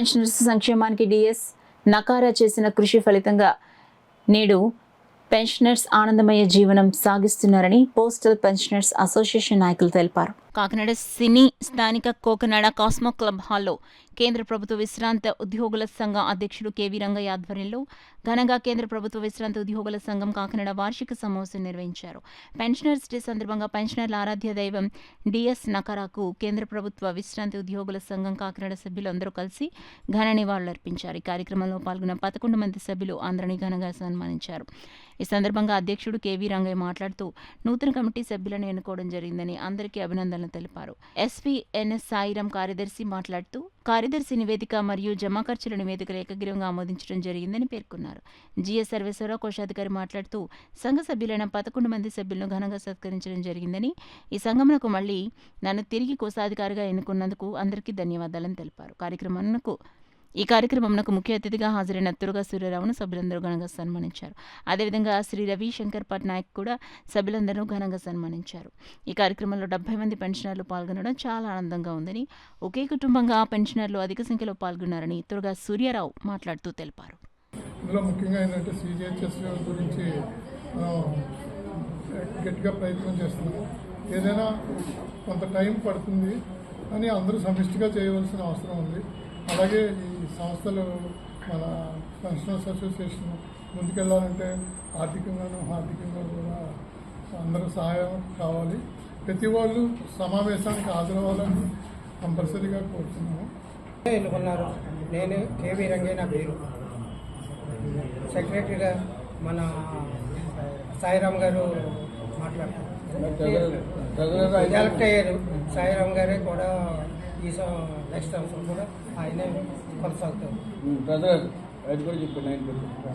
Pensioners సంక్షేమానికి DS నకారా చేసిన కృషి ఫలితంగా నేడు పెన్షనర్స్ ఆనందమయ జీవనం సాగిస్తున్నారని పోస్టల్ పెన్షనర్స్ అసోసియేషన్ నాయకులు తెలిపారు. కాకినాడ సినీ స్థానిక కోకనాడ కాస్మో క్లబ్ హాల్లో కేంద్ర ప్రభుత్వ విశ్రాంత ఉద్యోగుల సంఘం అధ్యక్షుడు కెవి రంగయ్య ఆధ్వర్యంలో ఘనంగా కేంద్ర ప్రభుత్వ విశ్రాంత ఉద్యోగుల సంఘం కాకినాడ వార్షిక సమావేశం నిర్వహించారు. పెన్షనర్స్ డే సందర్భంగా పెన్షనర్ల ఆరాధ్య దైవం డిఎస్ నకారాకు కేంద్ర ప్రభుత్వ విశ్రాంతి ఉద్యోగుల సంఘం కాకినాడ సభ్యులందరూ కలిసి ఘన నివాళులర్పించారు. ఈ కార్యక్రమంలో పాల్గొన్న 11 మంది సభ్యులు అందరినీ ఘనంగా సన్మానించారు. ఈ సందర్భంగా అధ్యక్షుడు కెవి రంగయ్య మాట్లాడుతూ నూతన కమిటీ సభ్యులను ఎన్నుకోవడం జరిగిందని అందరికీ అభినందనలు తెలిపారు. ఎస్పీఎన్ఎస్ సాయిరాం కార్యదర్శి మాట్లాడుతూ కార్యదర్శి నివేదిక మరియు జమా ఖర్చుల నివేదికలు ఏకగ్రీవంగా ఆమోదించడం జరిగిందని పేర్కొన్నారు. జిఎస్ సర్వేశ్వరరావు కోశాధికారి మాట్లాడుతూ సంఘ సభ్యులైన 11 మంది సభ్యులను ఘనంగా సత్కరించడం జరిగిందని, ఈ సంఘమునకు మళ్లీ నన్ను తిరిగి కోశాధికారిగా ఎన్నుకున్నందుకు అందరికీ ధన్యవాదాలని తెలిపారు. ఈ కార్యక్రమంకు ముఖ్య అతిథిగా హాజరైన తురగా సూర్యరావును సభ్యులందరూ ఘనంగా సన్మానించారు. అదేవిధంగా శ్రీ రవిశంకర్ పట్నాయక్ కూడా సభ్యులందరూ ఘనంగా సన్మానించారు. ఈ కార్యక్రమంలో 70 మంది పెన్షనర్లు పాల్గొనడం చాలా ఆనందంగా ఉందని, ఒకే కుటుంబంగా పెన్షనర్లు అధిక సంఖ్యలో పాల్గొన్నారని తురగా సూర్యారావు మాట్లాడుతూ తెలిపారు. ఇందులో ముఖ్యంగా ఏంటంటే సిజిహెచ్ఎస్ గురించి గట్టిగా ప్రయత్నం చేస్తున్నాం. ఏదైనా కొంత టైం పడుతుంది అని అందరూ సమిష్టిగా చేయవలసిన అవసరం ఉంది. అలాగే ఈ సంస్థలు మన పెన్షనర్స్ అసోసియేషన్ ముందుకెళ్ళాలంటే ఆర్థికంగా కూడా అందరూ సహాయం కావాలి. ప్రతి వాళ్ళు సమావేశానికి హాజరవ్వాలని కంపల్సరీగా కోరుతున్నాము. ఎన్నుకున్నారు. నేను కేవీ రంగయ్య నా పేరు. సెక్రటరీగా మన సాయిరాం గారు మాట్లాడతారు. ఎలక్ట్ అయ్యారు. సాయిరాం గారే కూడా ఈ నెక్స్ట్ సంవత్సరం కూడా ఆయనే కొనసాగుతారు.